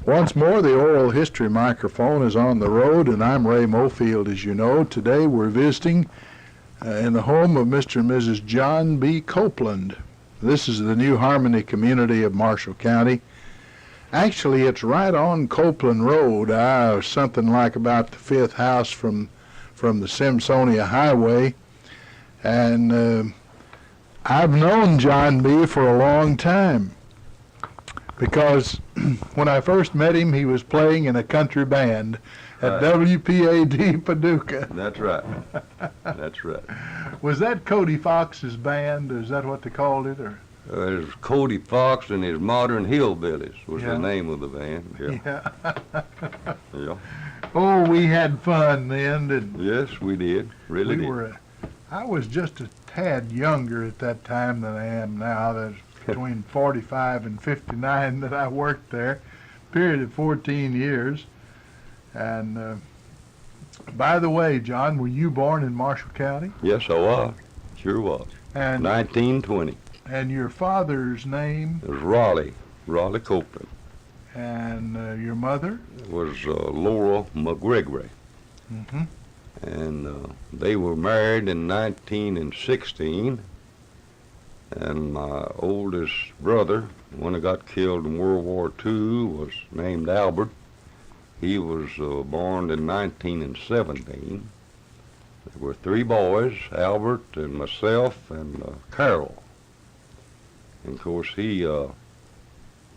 Once more, the oral history microphone is on the road, and I'm Ray Mofield, as you know. Today we're visiting in the home of Mr. and Mrs. John B. Copeland. This is the New Harmony community of Marshall County. Actually, it's right on Copeland Road, something like about the fifth house from the Simpsonia Highway. And I've known John B. for a long time, because when I first met him, he was playing in a country band at WPAD Paducah. That's right. That's right. Was that Cody Fox's band? Is that what they called it? Or? It was Cody Fox and his Modern Hillbillies was the name of the band. Yeah. Yeah. Oh, we had fun then, didn't we? Yes, we did. Really did. I was just a tad younger at that time than I am now. That's between 45 and 59 that I worked there, period of 14 years. And by the way, John, were you born in Marshall County? Yes, I was. Sure was. And 1920. And your father's name? It was Raleigh Copeland. And your mother? It was Laura McGregory. Mm-hmm. And they were married in 1916. And my oldest brother, the one that got killed in World War II, was named Albert. He was born in 1917. There were three boys, Albert and myself and Carol. And of course, he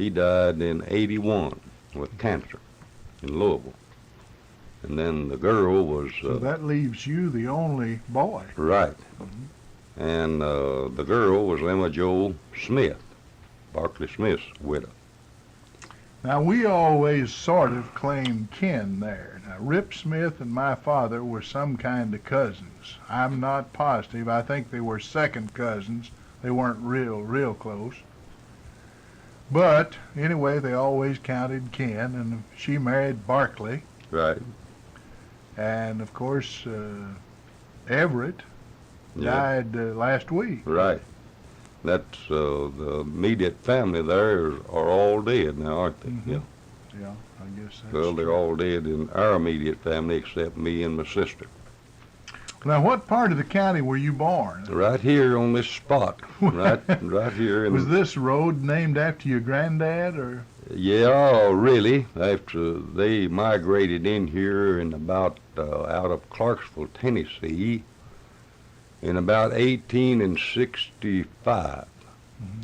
died in 81 with cancer in Louisville. And then the girl was... so that leaves you the only boy. Right. Mm-hmm. And the girl was Emma Jo Smith, Barclay Smith's widow. Now, we always sort of claimed kin there. Now, Rip Smith and my father were some kind of cousins. I'm not positive. I think they were second cousins. They weren't real close. But anyway, they always counted kin, and she married Barclay. Right. And of course, Everett died last week. Right. That's the immediate family there are all dead now, aren't they? Mm-hmm. Yeah, I guess that's well, they're true. all dead in our immediate family except me and my sister. Now, what part of the county were you born? Right here on this spot. right here. Was this road named after your granddad, or? Yeah, really. After they migrated in here in about out of Clarksville, Tennessee, in about 1865.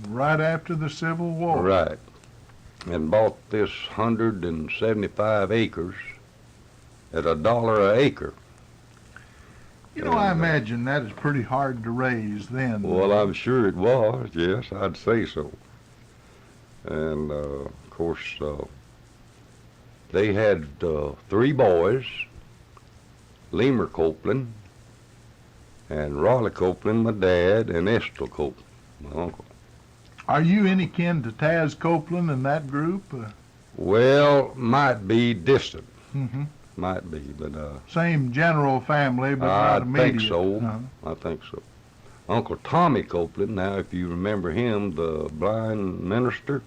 Right after the Civil War. Right. And bought this 175 acres at $1 an acre. You know, I imagine that is pretty hard to raise then. Well, I'm sure it was. Yes, I'd say so. And, of course, they had three boys, Lemur Copeland, and Raleigh Copeland, my dad, and Estel Copeland, my uncle. Are you any kin to Taz Copeland and that group? Well, might be distant. Mm-hmm. Might be, but... same general family, but not immediate. I think so. I think so. Uncle Tommy Copeland, now if you remember him, the blind minister,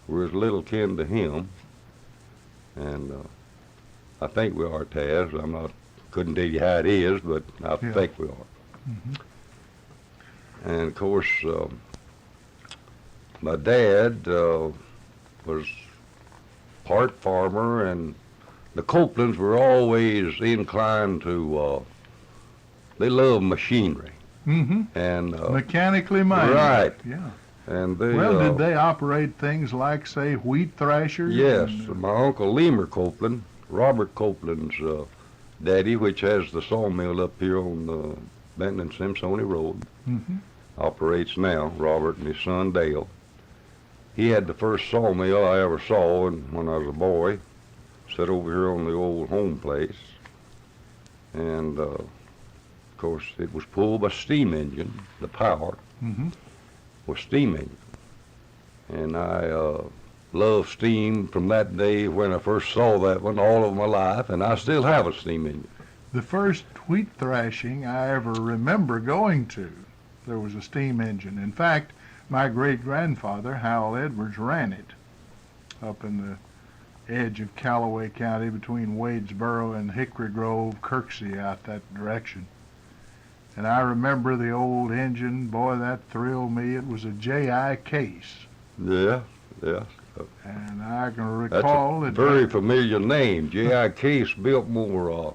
we're as little kin to him. And I think we are, Taz. Couldn't tell you how it is, but I think we are. Mm-hmm. And of course, my dad was part farmer, and the Copelands were always inclined to, they love machinery. Mm-hmm. And mechanically minded. Right. Yeah. And they, did they operate things like, say, wheat thrashers? Yes. My uncle Lemur Copeland, Robert Copeland's daddy, which has the sawmill up here on the Benton and Simpsonia Road, operates now, Robert and his son Dale. He had the first sawmill I ever saw when I was a boy, set over here on the old home place. And, of course, it was pulled by steam engine, the power was steam engine. And I loved steam from that day when I first saw that one all of my life, and I still have a steam engine. The first wheat thrashing I ever remember going to, there was a steam engine. In fact, my great-grandfather, Howell Edwards, ran it up in the edge of Callaway County between Wadesboro and Hickory Grove, Kirksey, out that direction. And I remember the old engine. Boy, that thrilled me. It was a J.I. Case. Yeah, yeah. And I can That's recall a it. very familiar name. J.I. Case built more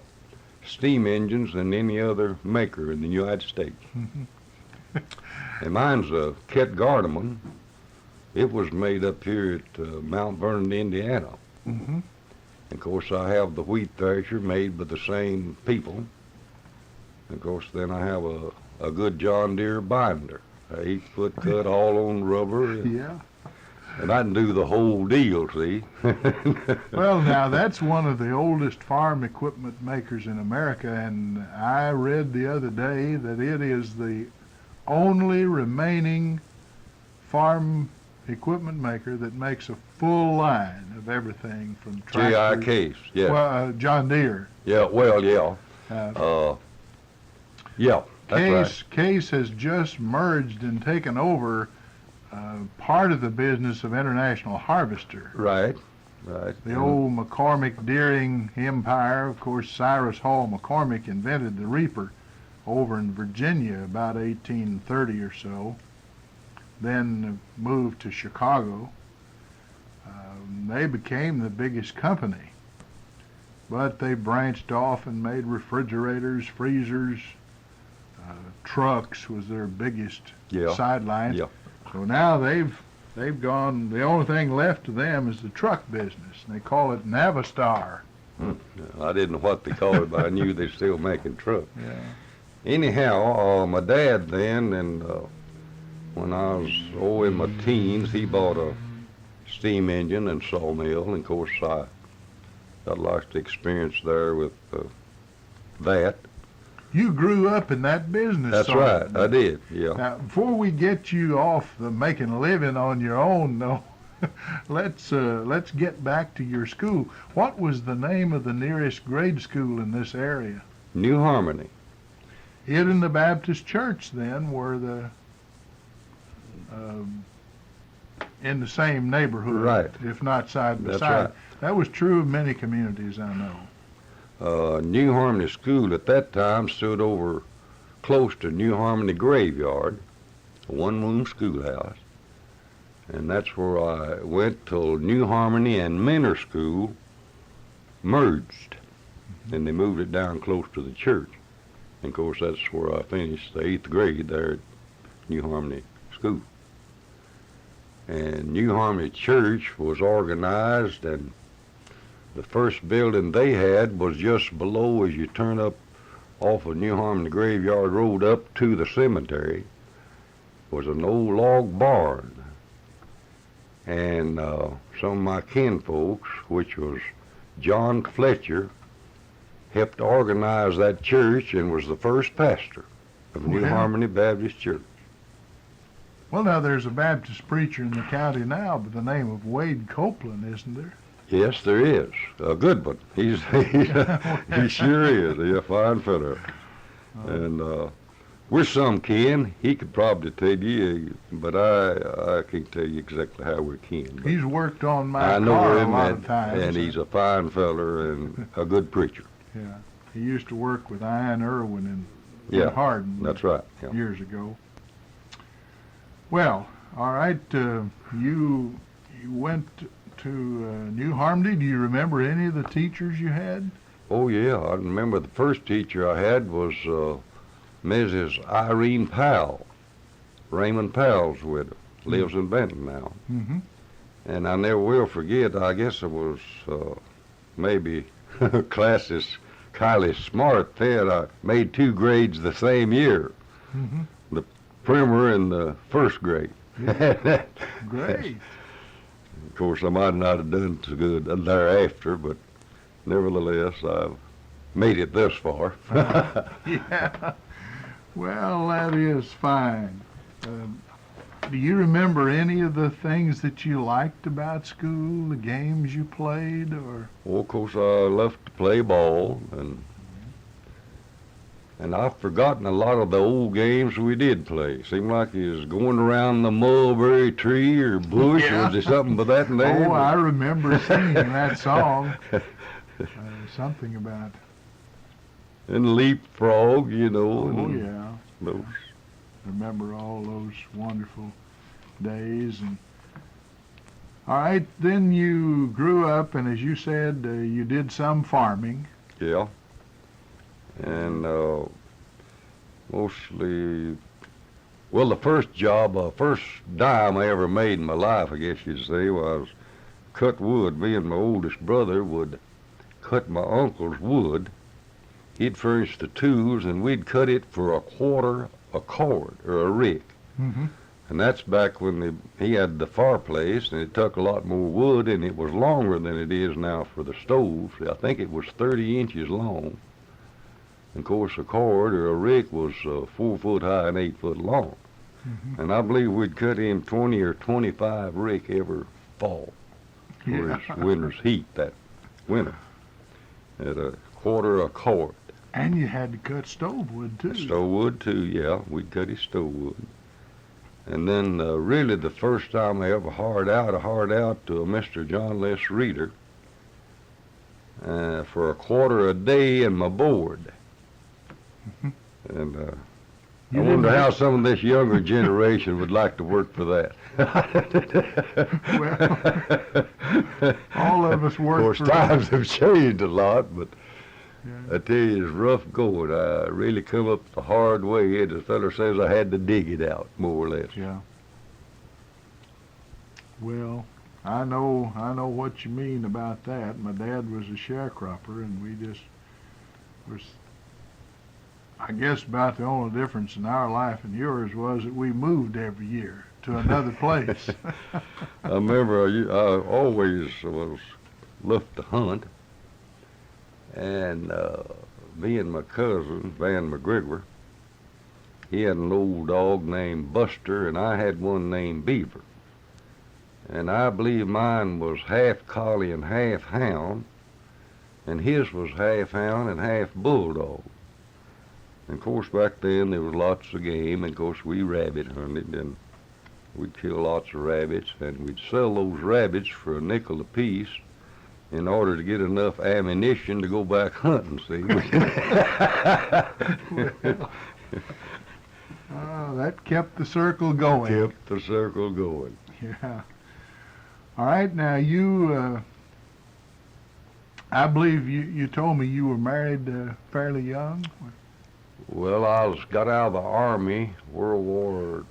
steam engines than any other maker in the United States. And mine's a Kit Gardeman. It was made up here at Mount Vernon, Indiana. Mm-hmm. Of course, I have the wheat thresher made by the same people. Of course, then I have a good John Deere binder, 8-foot cut, all on rubber. Yeah. And I can do the whole deal, see? Well, now, that's one of the oldest farm equipment makers in America, and I read the other day that it is the only remaining farm equipment maker that makes a full line of everything from tractors. J.I. Case, yeah. Well, John Deere. Yeah, well, yeah. Yeah, that's right. Case has just merged and taken over part of the business of International Harvester. Right, right. The old McCormick Deering empire. Of course, Cyrus Hall McCormick invented the reaper over in Virginia about 1830 or so. Then moved to Chicago. They became the biggest company, but they branched off and made refrigerators, freezers, trucks was their biggest sideline. Yeah. So now they've gone. The only thing left to them is the truck business, and they call it Navistar. I didn't know what they called it, but I knew they're still making trucks. Yeah. Anyhow, my dad then, and when I was in my teens, he bought a steam engine and sawmill, and of course I got lots of experience there with that. You grew up in that business. That's right, I did, yeah. Now, before we get you off the making a living on your own, though, let's get back to your school. What was the name of the nearest grade school in this area? New Harmony. It and the Baptist Church then were the in the same neighborhood, Right. if not side by That's side. right. That was true of many communities I know. New Harmony School at that time stood over close to New Harmony Graveyard, a one-room schoolhouse. And that's where I went till New Harmony and Minor School merged. And they moved it down close to the church. And of course, that's where I finished the 8th grade there at New Harmony School. And New Harmony Church was organized, and the first building they had was just below as you turn up off of New Harmony Graveyard Road up to the cemetery, was an old log barn. And some of my kinfolks, which was John Fletcher, helped organize that church and was the first pastor of New Harmony Baptist Church. Well, now there's a Baptist preacher in the county now by the name of Wade Copeland, isn't there? Yes, there is. A good one. He sure is. He's a fine fellow. And we're some kin. He could probably tell you, but I can't tell you exactly how we're kin. He's worked on my I know car him, a lot of times. and he's a fine feller and a good preacher. Yeah. He used to work with Ian Irwin in Yeah, Hardin that's right. Yeah. years ago. Well, all right. You went to New Harmony. Do you remember any of the teachers you had? Oh, yeah. I remember the first teacher I had was Mrs. Irene Powell, Raymond Powell's widow. Lives in Benton now. Mm-hmm. And I never will forget, I guess it was maybe classes Kylie Smart then. I made 2 grades the same year. Mm-hmm. The primer and the first grade. Yeah. Great. Of course, I might not have done so good thereafter, but nevertheless, I've made it this far. Yeah. Well, that is fine. Do you remember any of the things that you liked about school, the games you played, or? Well, of course, I loved to play ball, and And I've forgotten a lot of the old games we did play. Seemed like he was going around the mulberry tree or bush. Yeah. Was there something with that name? Oh, I remember singing that song. Something about. And leapfrog, you know. Oh, and yeah. those. Remember all those wonderful days. And all right, then you grew up, and as you said, you did some farming. Yeah. And mostly, well, the first dime I ever made in my life, I guess you'd say, was cut wood. Me and my oldest brother would cut my uncle's wood. He'd furnish the tools, and we'd cut it for a quarter a cord, or a rick. Mm-hmm. And that's back when he had the fireplace, and it took a lot more wood, and it was longer than it is now for the stoves. I think it was 30 inches long. And of course, a cord or a rick was 4 foot high and 8 foot long. Mm-hmm. And I believe we'd cut him 20 or 25 rick every fall for his winter's heat that winter at a quarter a cord. And you had to cut stove wood, too. Stove wood, too, yeah. We'd cut his stove wood. And then really the first time I ever hired out to a Mr. John Les Reeder for a quarter a day and my board. Mm-hmm. And I wonder how some of this younger generation would like to work for that. Well, all of us work. Of course, for times have changed a lot, but yeah. I tell you, it's rough going. I really come up the hard way. As the feller says, I had to dig it out, more or less. Yeah. Well, I know what you mean about that. My dad was a sharecropper, and we just was. I guess about the only difference in our life and yours was that we moved every year to another place. I remember I always was loved to hunt, and me and my cousin, Van McGregor, he had an old dog named Buster, and I had one named Beaver. And I believe mine was half collie and half hound, and his was half hound and half bulldog. And of course, back then there was lots of game, and of course we rabbit hunted, and we'd kill lots of rabbits, and we'd sell those rabbits for a nickel apiece in order to get enough ammunition to go back hunting, see. That kept the circle going. Kept the circle going. Yeah. All right, now you, I believe you told me you were married fairly young. Well, got out of the Army, World War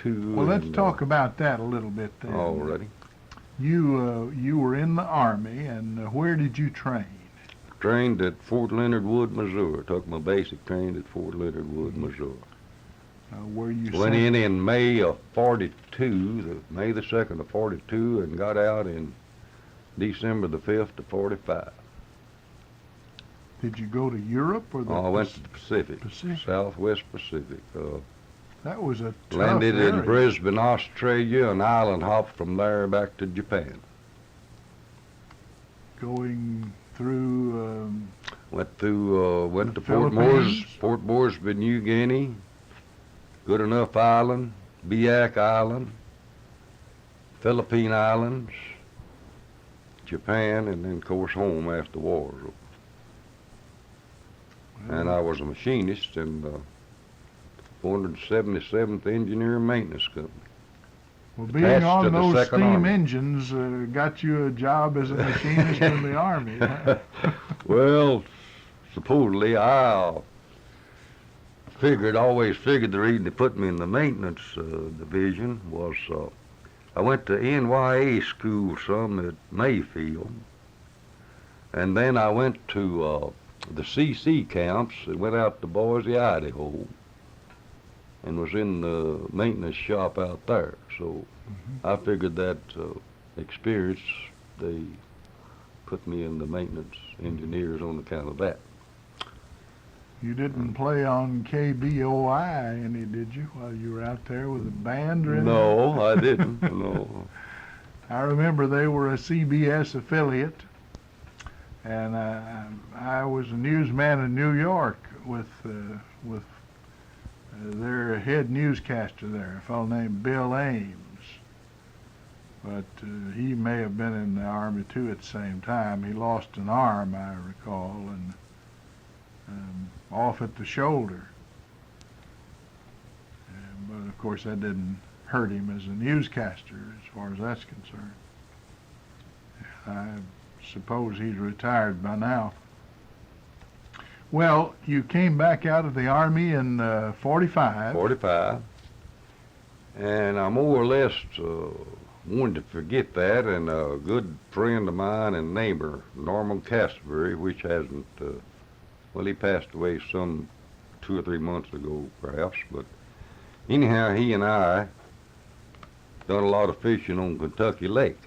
II. Well, let's talk about that a little bit then. Already. You were in the Army, and where did you train? Trained at Fort Leonard Wood, Missouri. Took my basic training at Fort Leonard Wood, Missouri. Were you Went sent- in May of 42, May the 2nd of 42, and got out in December the 5th of 45. Did you go to Europe or the I went to the Pacific, Pacific? Southwest Pacific. That was a tough Landed in area. Brisbane, Australia, and island hopped from there back to Japan. Going through Went to The Port Philippines? Moresby, New Guinea, Goodenough Island, Biak Island, Philippine Islands, Japan, and then of course home after the war. And I was a machinist in the 477th Engineer and Maintenance Company. well, being attached to on the those Second steam Army. engines got you a job as a machinist in the Army. Huh? Well, supposedly I always figured the reason they put me in the maintenance division was I went to NYA school some at Mayfield, and then I went to the CC camps and went out to Boise, Idaho, and was in the maintenance shop out there. So I figured that experience, they put me in the maintenance engineers on account of that. You didn't play on KBOI any, did you, while you were out there with a band or anything? No, I didn't. No. I remember they were a CBS affiliate, And I was a newsman in New York with their head newscaster there, a fellow named Bill Ames. But he may have been in the Army too at the same time. He lost an arm, I recall, and off at the shoulder. But of course that didn't hurt him as a newscaster as far as that's concerned. I suppose he's retired by now. Well, you came back out of the Army in 45. 45. And I more or less wanted to forget that, and a good friend of mine and neighbor, Norman Castleberry, which hasn't, well, he passed away some 2 or 3 months ago, perhaps, but anyhow, he and I done a lot of fishing on Kentucky Lake.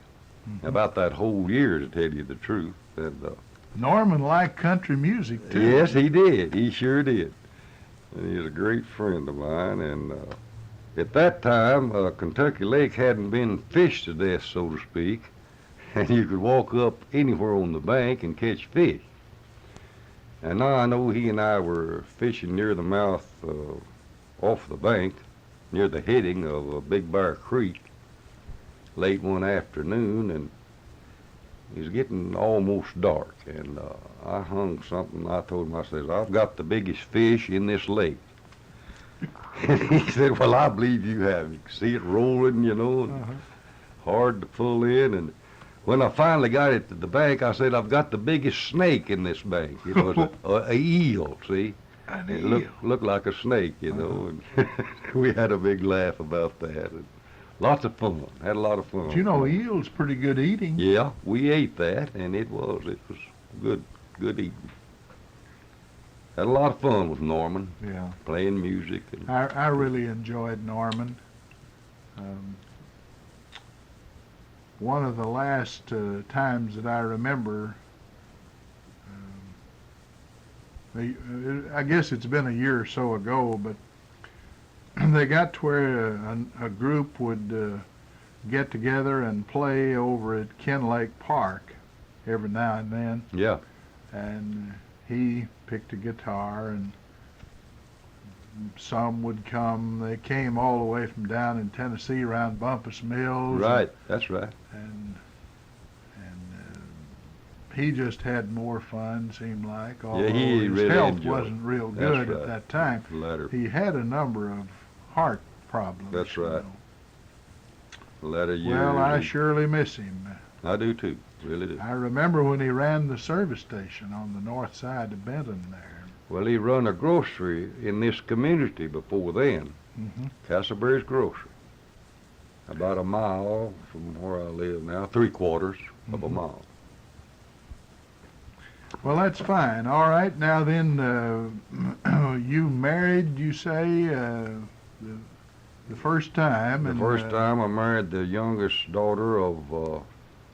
Mm-hmm. About that whole year, to tell you the truth. And, Norman liked country music, too. yes, he did. He sure did. And he's a great friend of mine, and at that time, Kentucky Lake hadn't been fished to death, so to speak, and you could walk up anywhere on the bank and catch fish. And now I know he and I were fishing near the mouth off the bank, near the heading of Big Bear Creek, late one afternoon, and it was getting almost dark, and I hung something. I told him, I said, I've got the biggest fish in this lake. And he said, well, I believe you have. You can see it rolling, you know, and hard to pull in. And when I finally got it to the bank, I said, I've got the biggest snake in this bank. It was a eel, see? It looked like a snake, you know. And we had a big laugh about that. And lots of fun. Had a lot of fun. But you know, eel's pretty good eating. Yeah, we ate that, and it was good eating. Had a lot of fun with Norman. Yeah. Playing music. And I really enjoyed Norman. One of the last times that I remember, I guess it's been a year or so ago, but they got to where a group would get together and play over at Ken Lake Park every now and then. yeah, And he picked a guitar, and some would come. They came all the way from down in Tennessee around Bumpus Mills. right. That's right. And he just had more fun, seemed like. Although he his really health enjoyed it. wasn't real That's good right. at that time. Letter. He had a number of heart problems. That's you right. know. Latter years. Well, I and- surely miss him. I do too. Really do. I remember when he ran the service station on the north side of Benton there. Well, he run a grocery in this community before then. Mm-hmm. Castleberry's Grocery. About a mile from where I live now, 3/4 of a mile. Well, that's fine. All right. Now then, you married, you say, the first time. The first time I married the youngest daughter of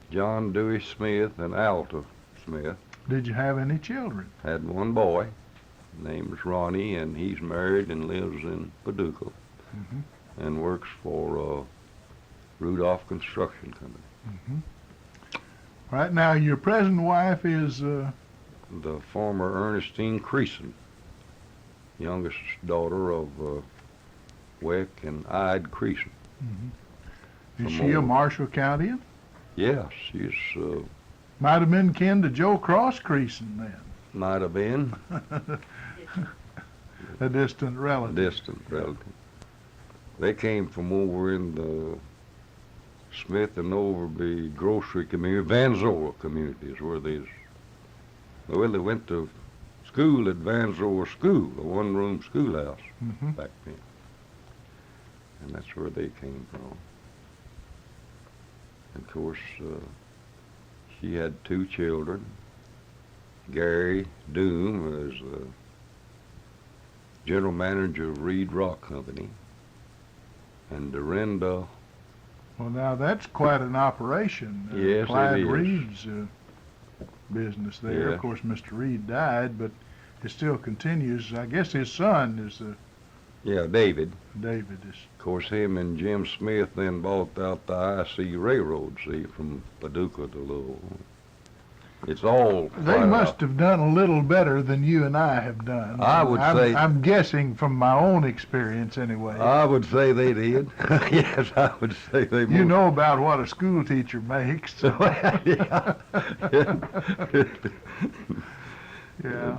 John Dewey Smith and Alta Smith. Did you have any children? Had one boy. His name is Ronnie, and he's married and lives in Paducah Mm-hmm. and works for Rudolph Construction Company. Mm-hmm. Right now, your present wife is... The former Ernestine Creason, youngest daughter of Weck and Ide Creason. Mm-hmm. Is From she a old- Marshall Countian? Yes, she's Might have been kin to Joe Cross Creason then. might have been A distant a relative. distant relative. They came from over in the Smith and Overby grocery community, Van Zora community is where they. Well, they went to school at Van Zora School, a one-room schoolhouse Mm-hmm. back then. And that's where they came from. And of course, she had 2 children. Gary Doom was the general manager of Reed Rock Company. And Dorinda, Well, now that's quite an operation. Yes, it Clyde is. Reed's business there. Yeah. Of course, Mr. Reed died, but it still continues. I guess his son is yeah, David. David. Is Of course, him and Jim Smith then bought out the IC Railroad, see, from Paducah to Louisville. It's all. They flat must out. have done a little better than you and I have done. I would say- I'm guessing from my own experience anyway. I would say they did. Yes, I would say they. You know about what a school teacher makes. So. Yeah. Yeah.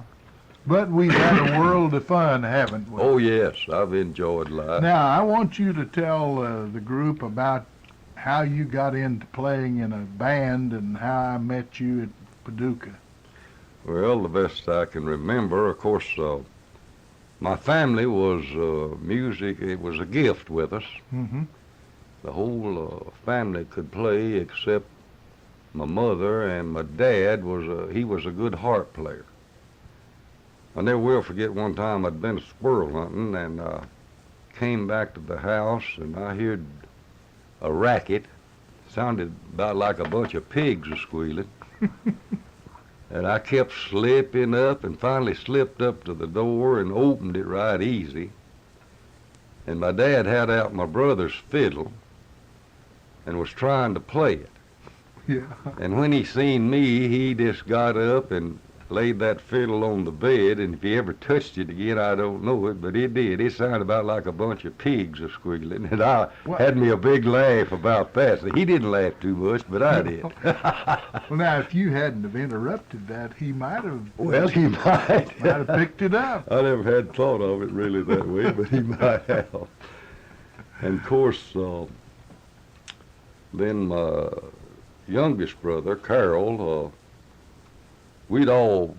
But we've had a world of fun, haven't we? Oh yes, I've enjoyed life. Now, I want you to tell the group about how you got into playing in a band and how I met you at Paducah. Well, the best I can remember, of course, my family was music. It was a gift with us. Mm-hmm. The whole family could play except my mother, and my dad he was a good harp player. I never will forget one time I'd been squirrel hunting and came back to the house and I heard a racket. Sounded about like a bunch of pigs a squealing. And I kept slipping up and finally slipped up to the door and opened it right easy. And my dad had out my brother's fiddle and was trying to play it. Yeah. And when he seen me, he just got up and laid that fiddle on the bed, and if he ever touched it again, I don't know it, but it did. It sounded about like a bunch of pigs a squealing, and I had me a big laugh about that. So he didn't laugh too much, but I did. Well, now, if you hadn't have interrupted that, he might have. Well, he might. Might have picked it up. I never had thought of it really that way, but he might have. And of course, then my youngest brother, Carol, we'd all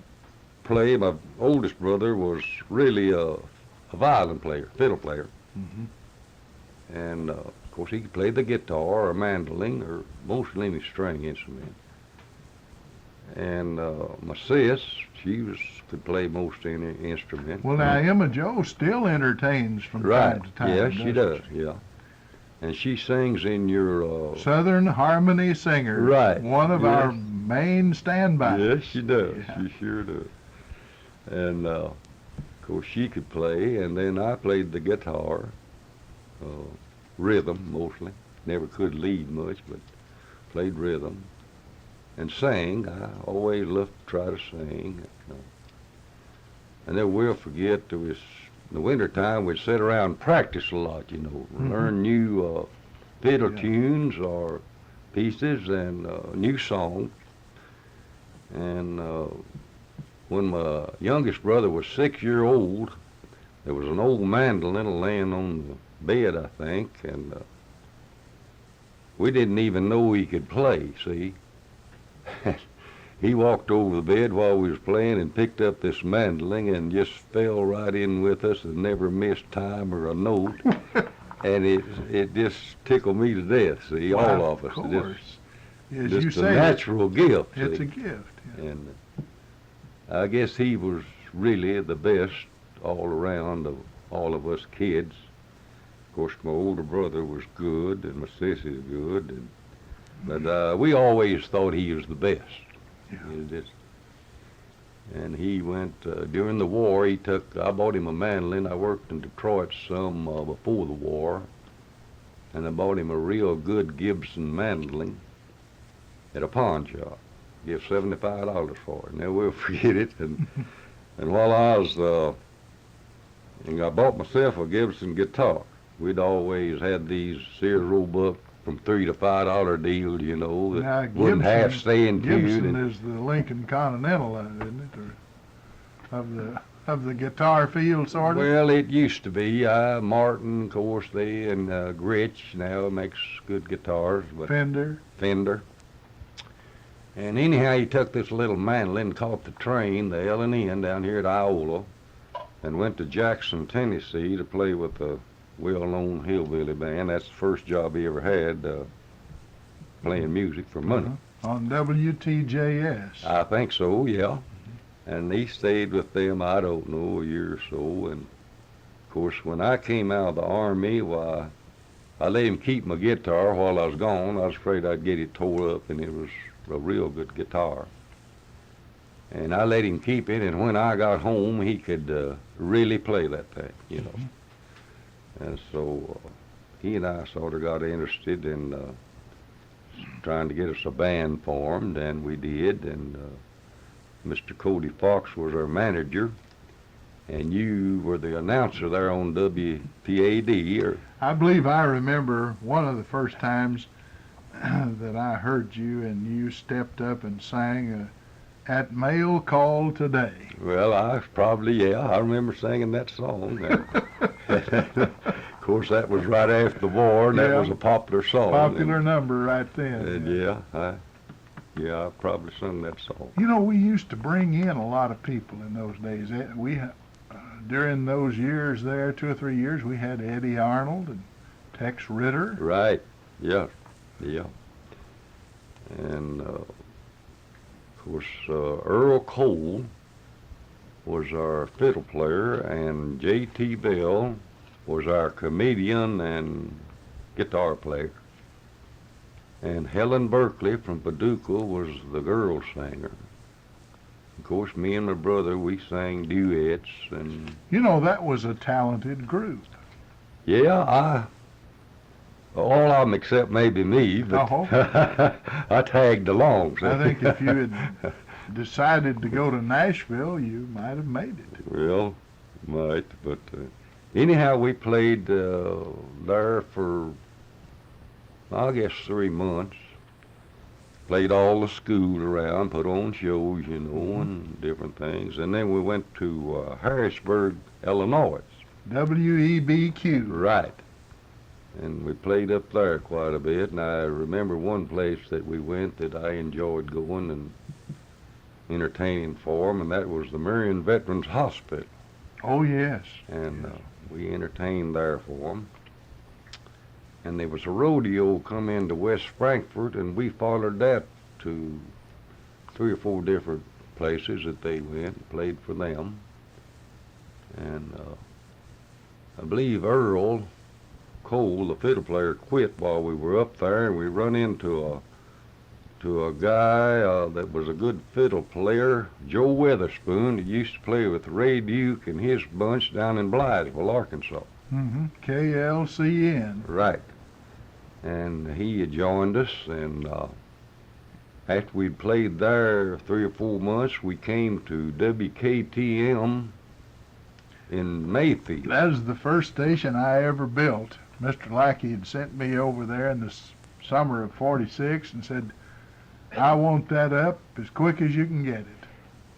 play. My oldest brother was really a violin player, fiddle player. Mm-hmm. And, of course, he could play the guitar or mandolin or mostly any string instrument. And my sis, could play most any instrument. Well, now, Emma Jo still entertains from time to time. Yeah, she does, doesn't yeah. And she sings in your... Southern Harmony Singer. Right, One of yes. our main standbys. Yes, she does. Yeah. She sure does. And, of course, she could play, and then I played the guitar, rhythm mostly. Never could lead much, but played rhythm. And sang. I always loved to try to sing. I never will forget, there was, in the wintertime, we'd sit around and practice a lot, you know, learn new fiddle tunes or pieces and new songs. And when my youngest brother was 6 years old, there was an old mandolin laying on the bed, I think, and we didn't even know he could play, see. He walked over the bed while we was playing and picked up this mandolin and just fell right in with us and never missed time or a note. And it just tickled me to death, see, all of us. Of course. As Just you a say, natural gift. it's see. a gift. Yeah. And I guess he was really the best all around of all of us kids. Of course, my older brother was good, and my sissy's good, but we always thought he was the best. Yeah. You know, and he went, during the war, I bought him a mandolin. I worked in Detroit some before the war, and I bought him a real good Gibson mandolin at a pawn shop. Give $75 for it. Never will forget it. And while I was, and I bought myself a Gibson guitar. We'd always had these Sears Roebuck from $3 to $5 deals, you know, that Now, wouldn't half stay in tune. Gibson And is the Lincoln Continental, isn't it? Or of the guitar field, sort of? well, it used to be. Martin, of course, and Gritch now makes good guitars, but Fender. And anyhow, he took this little mandolin, caught the train, the L&N, down here at Iola, and went to Jackson, Tennessee to play with a well-known hillbilly band. That's the first job he ever had, playing music for money. On WTJS. I think so, yeah. And he stayed with them, I don't know, a year or so. And, of course, when I came out of the Army, why, I let him keep my guitar while I was gone. I was afraid I'd get it tore up, and it was a real good guitar. And I let him keep it, and when I got home, he could really play that thing, you know. And so he and I sort of got interested, and trying to get us a band formed, and we did, and Mr. Cody Fox was our manager, and you were the announcer there on WPAD. I believe I remember one of the first times that I heard you, and you stepped up and sang At Mail Call Today. Well, I remember singing that song. Of course, that was right after the war, and that was a popular song. Popular number right then. And I probably sung that song. You know, we used to bring in a lot of people in those days. During those years there, 2 or 3 years, we had Eddie Arnold and Tex Ritter. Right, yeah. And, of course, Earl Cole was our fiddle player, and J.T. Bell was our comedian and guitar player. And Helen Berkeley from Paducah was the girl singer. Of course, me and my brother, we sang duets. And you know, that was a talented group. Yeah, all of them except maybe me, but I tagged along. So. I think if you had decided to go to Nashville, you might have made it. Well, might, but anyhow, we played there for, I guess, 3 months. Played all the school around, put on shows, you know, and different things. And then we went to Harrisburg, Illinois. WEBQ. Right. And we played up there quite a bit. And I remember one place that we went that I enjoyed going and entertaining for them, and that was the Marion Veterans Hospital. Oh, yes. And we entertained there for them. And there was a rodeo come into West Frankfort, and we followed that to 3 or 4 different places that they went and played for them. And I believe Earl Cole, the fiddle player, quit while we were up there, and we run into a guy that was a good fiddle player, Joe Weatherspoon, that used to play with Ray Duke and his bunch down in Blytheville, Arkansas. KLCN. Right. And he had joined us, and after we'd played there 3 or 4 months, we came to WKTM in Mayfield. That was the first station I ever built. Mr. Lackey had sent me over there in the summer of '46 and said, I want that up as quick as you can get it.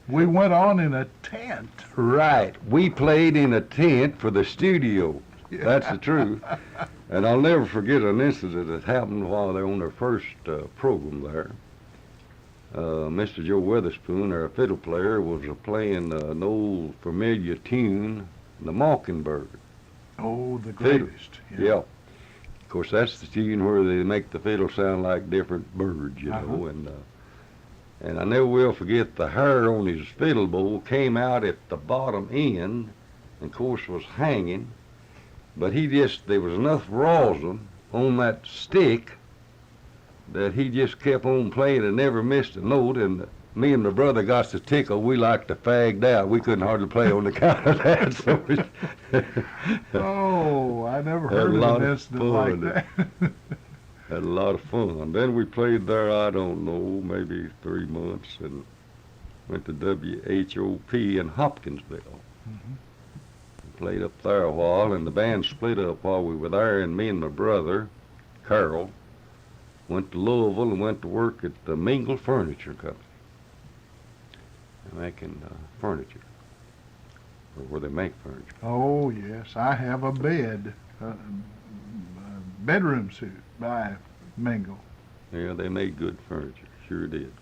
We went on in a tent. Right. We played in a tent for the studio. That's the truth. And I'll never forget an incident that happened while they were on their first program there. Mr. Joe Weatherspoon, our fiddle player, was playing an old familiar tune, The Mockingbird. Oh, the greatest. Yeah. Of course, that's the tune where they make the fiddle sound like different birds, you know. And I never will forget the hair on his fiddle bow came out at the bottom end, and of course was hanging. But there was enough rosin on that stick that he just kept on playing and never missed a note. And me and my brother got so tickled, we like to fagged out. We couldn't hardly play on account of that. So oh, I never heard of an incident like that. Had a lot of fun. Then we played there, I don't know, maybe 3 months, and went to WHOP in Hopkinsville. Played up there a while, and the band split up while we were there, and me and my brother, Carol, went to Louisville and went to work at the Mingle Furniture Company, making furniture, or where they make furniture. Oh, yes. I have a bedroom suit by Mingle. Yeah, they made good furniture, sure did.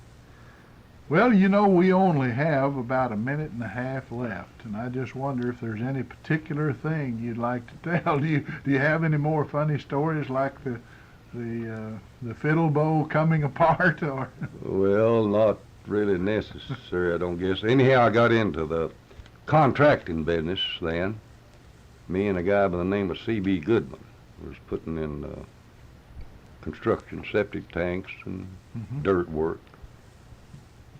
Well, you know, we only have about 1.5 minutes left, and I just wonder if there's any particular thing you'd like to tell. Do you have any more funny stories like the fiddle bow coming apart, or? Well, not really necessary, I don't guess. Anyhow, I got into the contracting business then. Me and a guy by the name of C.B. Goodman was putting in construction, septic tanks, and dirt work.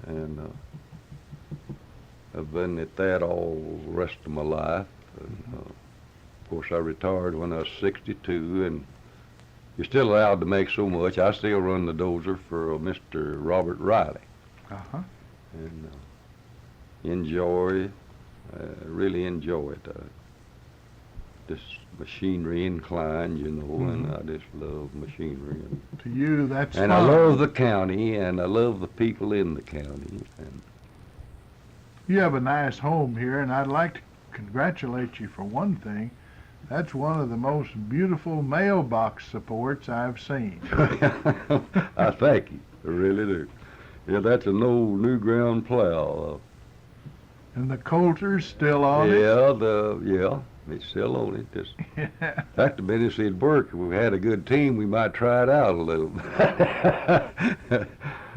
And I've been at that all the rest of my life. And, of course, I retired when I was 62, and you're still allowed to make so much. I still run the dozer for Mr. Robert Riley, Uh-huh. and really enjoy it. This machinery inclined, you know, and I just love machinery. To you, that's And fun. I love the county, and I love the people in the county. And You have a nice home here, and I'd like to congratulate you for one thing. That's one of the most beautiful mailbox supports I've seen. I thank you. I really do. Yeah, that's an old new ground plow. And the coulter's still on It's still on it. Just, it. in fact, the minute it'd work, if we had a good team, we might try it out a little.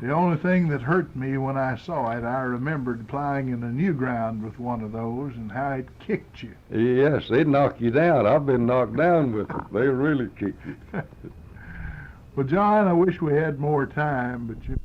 The only thing that hurt me when I saw it, I remembered plowing in the new ground with one of those and how it kicked you. Yes, they'd knock you down. I've been knocked down with them. They really kick you. Well, John, I wish we had more time, but you